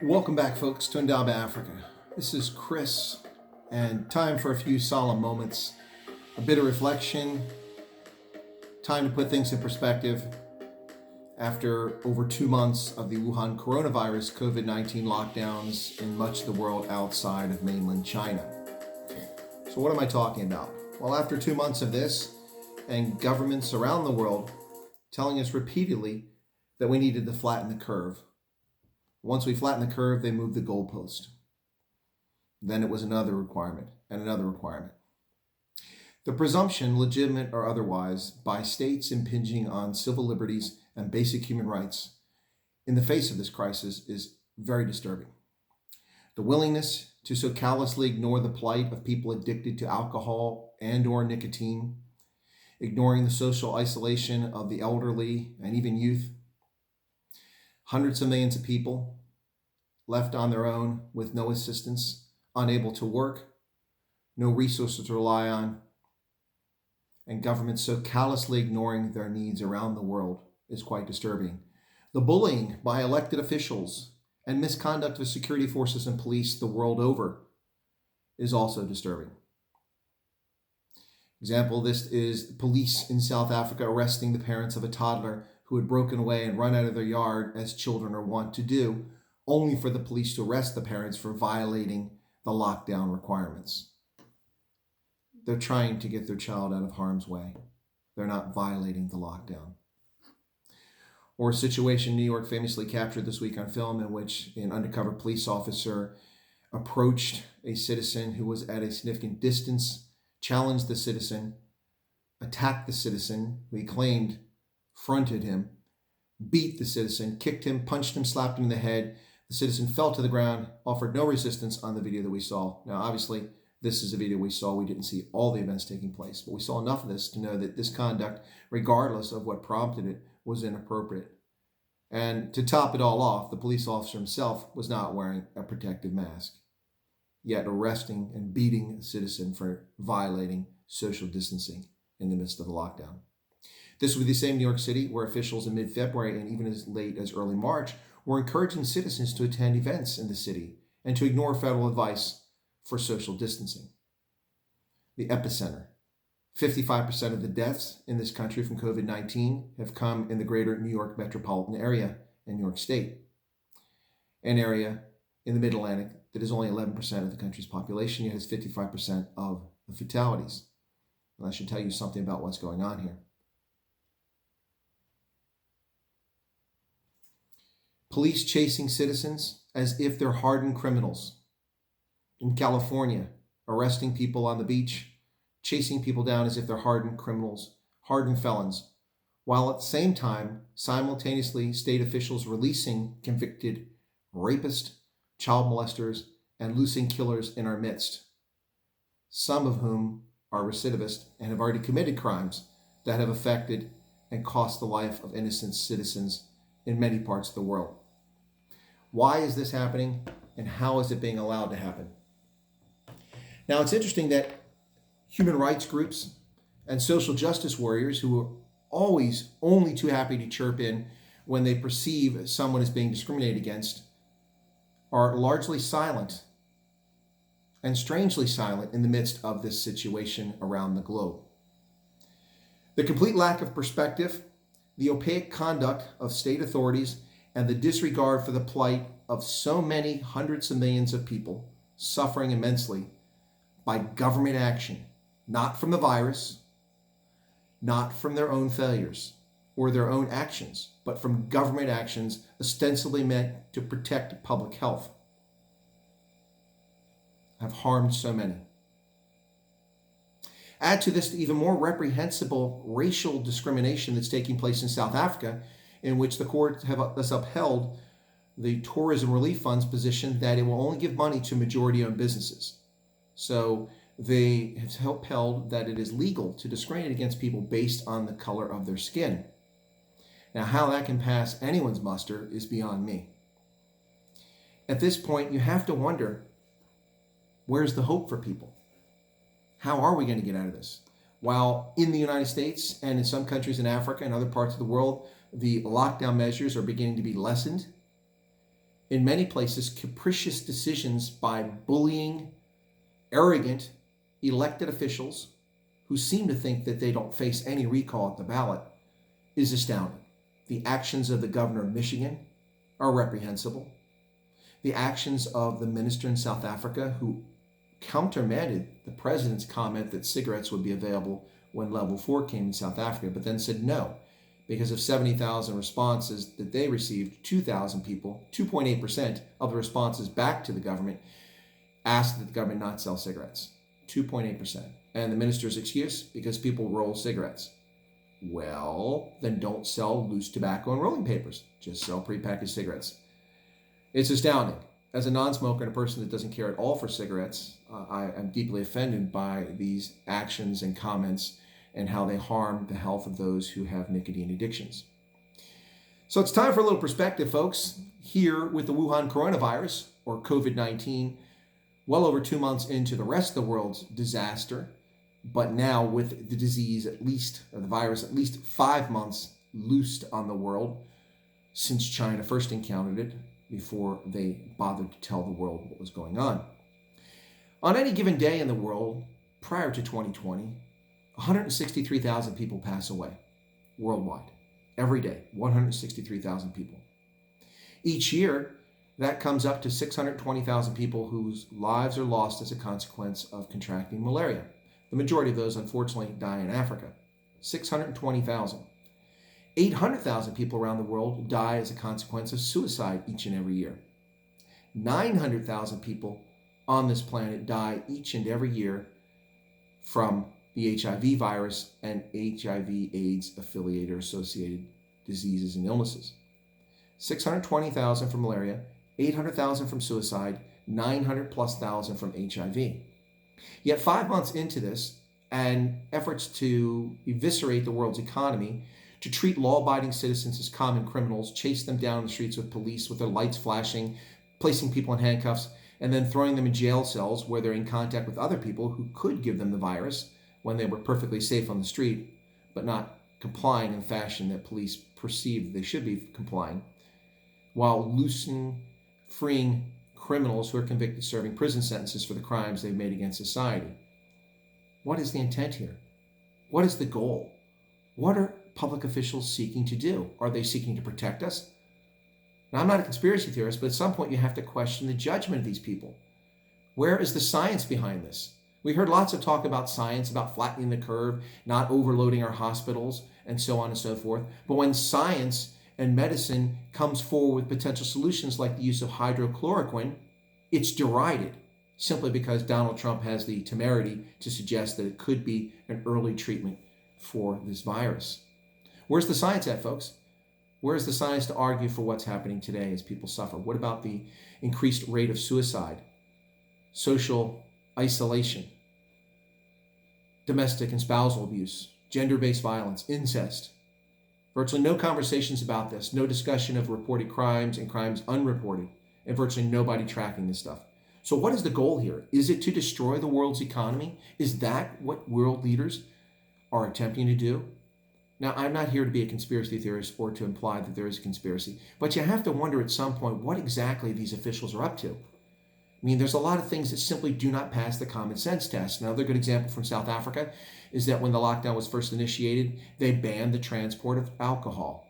Welcome back, folks, to Ndaba Africa. This is Chris, and time for a few solemn moments, a bit of reflection, time to put things in perspective after over 2 months of the Wuhan coronavirus COVID-19 lockdowns in much of the world outside of mainland China. So what am I talking about? Well, after 2 months of this, and governments around the world telling us repeatedly that we needed to flatten the curve. Once we flattened the curve, they moved the goalpost. Then it was another requirement and another requirement. The presumption, legitimate or otherwise, by states impinging on civil liberties and basic human rights in the face of this crisis is very disturbing. The willingness to so callously ignore the plight of people addicted to alcohol and/or nicotine, ignoring the social isolation of the elderly and even youth, hundreds of millions of people left on their own with no assistance, unable to work, no resources to rely on, and governments so callously ignoring their needs around the world is quite disturbing. The bullying by elected officials and misconduct of security forces and police the world over is also disturbing. Example, this is police in South Africa arresting the parents of a toddler who had broken away and run out of their yard, as children are wont to do, only for the police to arrest the parents for violating the lockdown requirements. They're trying to get their child out of harm's way. They're not violating the lockdown. Or a situation New York famously captured this week on film, in which an undercover police officer approached a citizen who was at a significant distance, challenged the citizen, attacked the citizen, who he claimed fronted him, beat the citizen, kicked him, punched him, slapped him in the head. The citizen fell to the ground, offered no resistance on the video that we saw. Now, obviously, this is a video we saw. We didn't see all the events taking place, but we saw enough of this to know that this conduct, regardless of what prompted it, was inappropriate. And to top it all off, the police officer himself was not wearing a protective mask, yet arresting and beating a citizen for violating social distancing in the midst of the lockdown. This was the same New York City where officials in mid-February and even as late as early March were encouraging citizens to attend events in the city and to ignore federal advice for social distancing. The epicenter. 55% of the deaths in this country from COVID-19 have come in the greater New York metropolitan area in New York State, an area in the Mid-Atlantic that is only 11% of the country's population, yet has 55% of the fatalities. And that should tell you something about what's going on here. Police chasing citizens as if they're hardened criminals. In California, arresting people on the beach, chasing people down as if they're hardened criminals, hardened felons, while at the same time, simultaneously, state officials releasing convicted rapists, child molesters, and loosing killers in our midst, some of whom are recidivist and have already committed crimes that have affected and cost the life of innocent citizens in many parts of the world. Why is this happening, and how is it being allowed to happen? Now, it's interesting that human rights groups and social justice warriors, who are always only too happy to chirp in when they perceive someone as being discriminated against, are largely silent, and strangely silent, in the midst of this situation around the globe. The complete lack of perspective, the opaque conduct of state authorities, and the disregard for the plight of so many hundreds of millions of people suffering immensely by government action, not from the virus, not from their own failures or their own actions, but from government actions ostensibly meant to protect public health, have harmed so many. Add to this the even more reprehensible racial discrimination that's taking place in South Africa, in which the court has upheld the tourism relief fund's position that it will only give money to majority-owned businesses. So they have upheld that it is legal to discriminate against people based on the color of their skin. Now, how that can pass anyone's muster is beyond me. At this point, you have to wonder, where's the hope for people? How are we going to get out of this? While in the United States and in some countries in Africa and other parts of the world, the lockdown measures are beginning to be lessened, in many places, capricious decisions by bullying, arrogant elected officials who seem to think that they don't face any recall at the ballot is astounding. The actions of the governor of Michigan are reprehensible. The actions of the minister in South Africa who countermanded the president's comment that cigarettes would be available when level 4 came in South Africa, but then said no. Because of 70,000 responses that they received, 2,000 people, 2.8% of the responses back to the government asked that the government not sell cigarettes. 2.8%. And the minister's excuse? Because people roll cigarettes. Well, then don't sell loose tobacco and rolling papers. Just sell prepackaged cigarettes. It's astounding. As a non-smoker and a person that doesn't care at all for cigarettes, I am deeply offended by these actions and comments and how they harm the health of those who have nicotine addictions. So it's time for a little perspective, folks. Here with the Wuhan coronavirus, or COVID-19, well over 2 months into the rest of the world's disaster, but now with the disease or the virus at least 5 months loosed on the world since China first encountered it before they bothered to tell the world what was going on. On any given day in the world prior to 2020, 163,000 people pass away worldwide. Every day, 163,000 people. Each year, that comes up to 620,000 people whose lives are lost as a consequence of contracting malaria. The majority of those, unfortunately, die in Africa. 620,000. 800,000 people around the world die as a consequence of suicide each and every year. 900,000 people on this planet die each and every year from the HIV virus and HIV/AIDS affiliated or associated diseases and illnesses. 620,000 from malaria, 800,000 from suicide, 900,000+ from HIV. Yet 5 months into this, and efforts to eviscerate the world's economy, to treat law-abiding citizens as common criminals, chase them down the streets with police with their lights flashing, placing people in handcuffs, and then throwing them in jail cells where they're in contact with other people who could give them the virus when they were perfectly safe on the street, but not complying in the fashion that police perceive they should be complying, while freeing criminals who are convicted serving prison sentences for the crimes they've made against society. What is the intent here? What is the goal? What are public officials seeking to do? Are they seeking to protect us? Now, I'm not a conspiracy theorist, but at some point you have to question the judgment of these people. Where is the science behind this? We heard lots of talk about science, about flattening the curve, not overloading our hospitals, and so on and so forth. But when science and medicine comes forward with potential solutions like the use of hydrochloroquine, it's derided simply because Donald Trump has the temerity to suggest that it could be an early treatment for this virus. Where's the science at, folks? Where's the science to argue for what's happening today as people suffer? What about the increased rate of suicide, social isolation, domestic and spousal abuse, gender-based violence, incest? Virtually no conversations about this, no discussion of reported crimes and crimes unreported, and virtually nobody tracking this stuff. So what is the goal here? Is it to destroy the world's economy? Is that what world leaders are attempting to do? Now, I'm not here to be a conspiracy theorist or to imply that there is a conspiracy, but you have to wonder at some point what exactly these officials are up to. I mean, there's a lot of things that simply do not pass the common sense test. Another good example from South Africa is that when the lockdown was first initiated, they banned the transport of alcohol,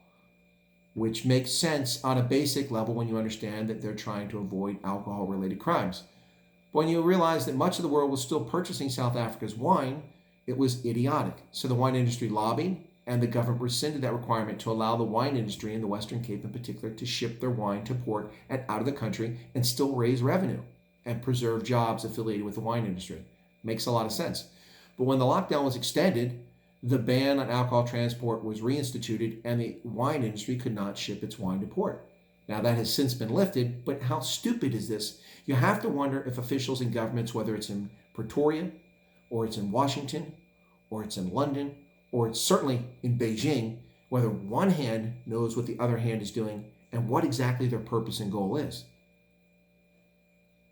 which makes sense on a basic level when you understand that they're trying to avoid alcohol-related crimes. But when you realize that much of the world was still purchasing South Africa's wine, it was idiotic. So the wine industry lobbied, and the government rescinded that requirement to allow the wine industry in the Western Cape in particular to ship their wine to port and out of the country and still raise revenue and preserve jobs affiliated with the wine industry. Makes a lot of sense. But when the lockdown was extended, the ban on alcohol transport was reinstituted and the wine industry could not ship its wine to port. Now that has since been lifted, but how stupid is this? You have to wonder if officials in governments, whether it's in Pretoria, or it's in Washington, or it's in London, or it's certainly in Beijing, whether one hand knows what the other hand is doing and what exactly their purpose and goal is.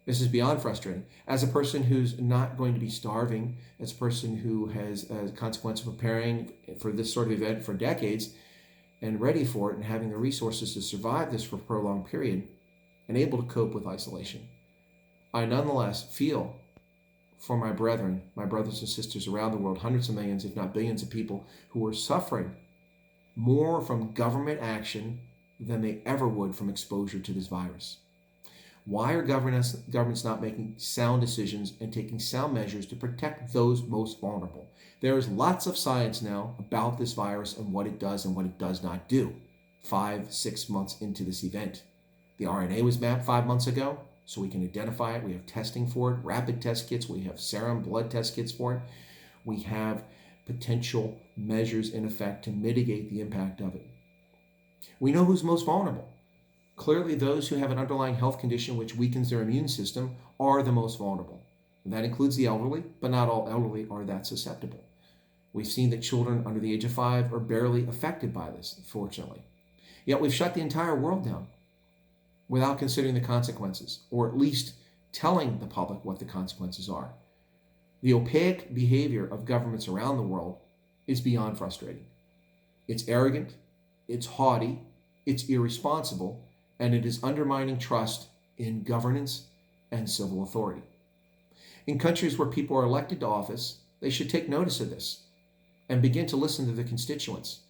This is beyond frustrating. As a person who's not going to be starving, as a person who has, as a consequence of preparing for this sort of event for decades and ready for it and having the resources to survive this for a prolonged period, and able to cope with isolation. I nonetheless feel for my brethren, my brothers and sisters around the world, hundreds of millions, if not billions of people who are suffering more from government action than they ever would from exposure to this virus. Why are governments not making sound decisions and taking sound measures to protect those most vulnerable? There is lots of science now about this virus and what it does and what it does not do 5-6 months into this event. The RNA was mapped 5 months ago, so we can identify it. We have testing for it, rapid test kits. We have serum blood test kits for it. We have potential measures in effect to mitigate the impact of it. We know who's most vulnerable. Clearly, those who have an underlying health condition which weakens their immune system are the most vulnerable. And that includes the elderly, but not all elderly are that susceptible. We've seen that children under the age of 5 are barely affected by this, fortunately. Yet we've shut the entire world down without considering the consequences, or at least telling the public what the consequences are. The opaque behavior of governments around the world is beyond frustrating. It's arrogant, it's haughty, it's irresponsible, and it is undermining trust in governance and civil authority. In countries where people are elected to office, they should take notice of this and begin to listen to their constituents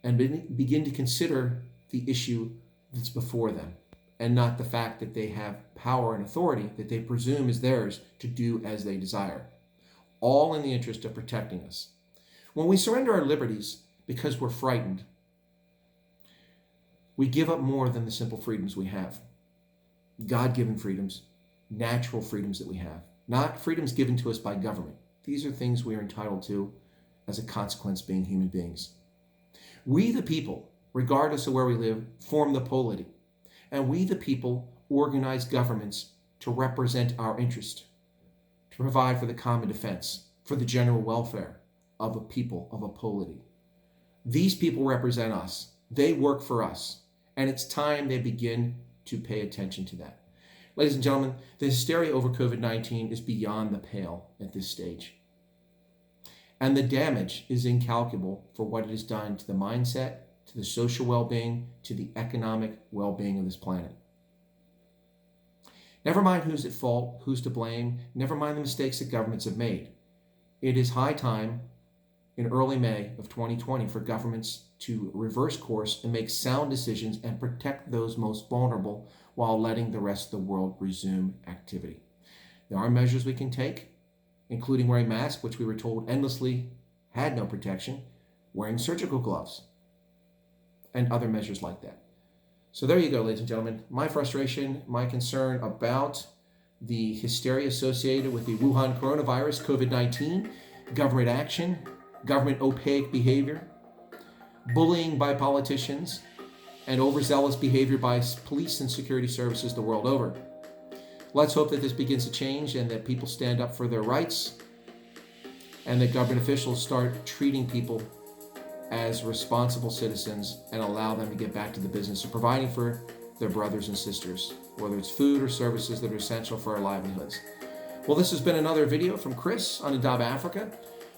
and begin to consider the issue that's before them and not the fact that they have power and authority that they presume is theirs to do as they desire, all in the interest of protecting us. When we surrender our liberties because we're frightened, we give up more than the simple freedoms we have. God-given freedoms, natural freedoms that we have, not freedoms given to us by government. These are things we are entitled to as a consequence being human beings. We the people, regardless of where we live, form the polity. And we the people organize governments to represent our interest, to provide for the common defense, for the general welfare of a people, of a polity. These people represent us. They work for us. And it's time they begin to pay attention to that. Ladies and gentlemen, the hysteria over COVID-19 is beyond the pale at this stage. And the damage is incalculable for what it has done to the mindset, to the social well-being, to the economic well-being of this planet. Never mind who's at fault, who's to blame, never mind the mistakes that governments have made. It is high time in early May of 2020 for governments to reverse course and make sound decisions and protect those most vulnerable while letting the rest of the world resume activity. There are measures we can take, including wearing masks, which we were told endlessly had no protection, wearing surgical gloves, and other measures like that. So there you go, ladies and gentlemen. My frustration, my concern about the hysteria associated with the Wuhan coronavirus, COVID-19, government action, government opaque behavior, bullying by politicians, and overzealous behavior by police and security services the world over. Let's hope that this begins to change and that people stand up for their rights and that government officials start treating people as responsible citizens and allow them to get back to the business of providing for their brothers and sisters, whether it's food or services that are essential for our livelihoods. Well, this has been another video from Chris on Adab Africa.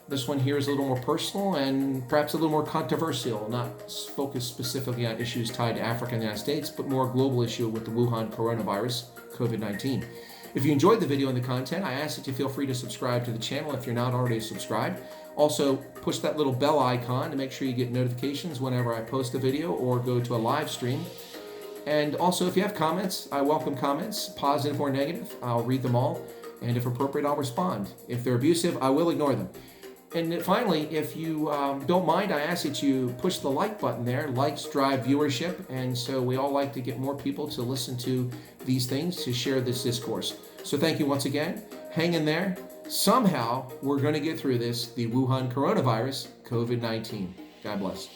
This one here is a little more personal and perhaps a little more controversial, not focused specifically on issues tied to Africa and the United States, but more a global issue with the Wuhan coronavirus, COVID-19. If you enjoyed the video and the content, I ask that you feel free to subscribe to the channel if you're not already subscribed. Also, push that little bell icon to make sure you get notifications whenever I post a video or go to a live stream. And also, if you have comments, I welcome comments, positive or negative. I'll read them all, and if appropriate, I'll respond. If they're abusive, I will ignore them. And finally, if you don't mind, I ask that you push the like button there. Likes drive viewership, and so we all like to get more people to listen to these things, to share this discourse. So thank you once again. Hang in there. Somehow, we're going to get through this, the Wuhan coronavirus, COVID-19. God bless.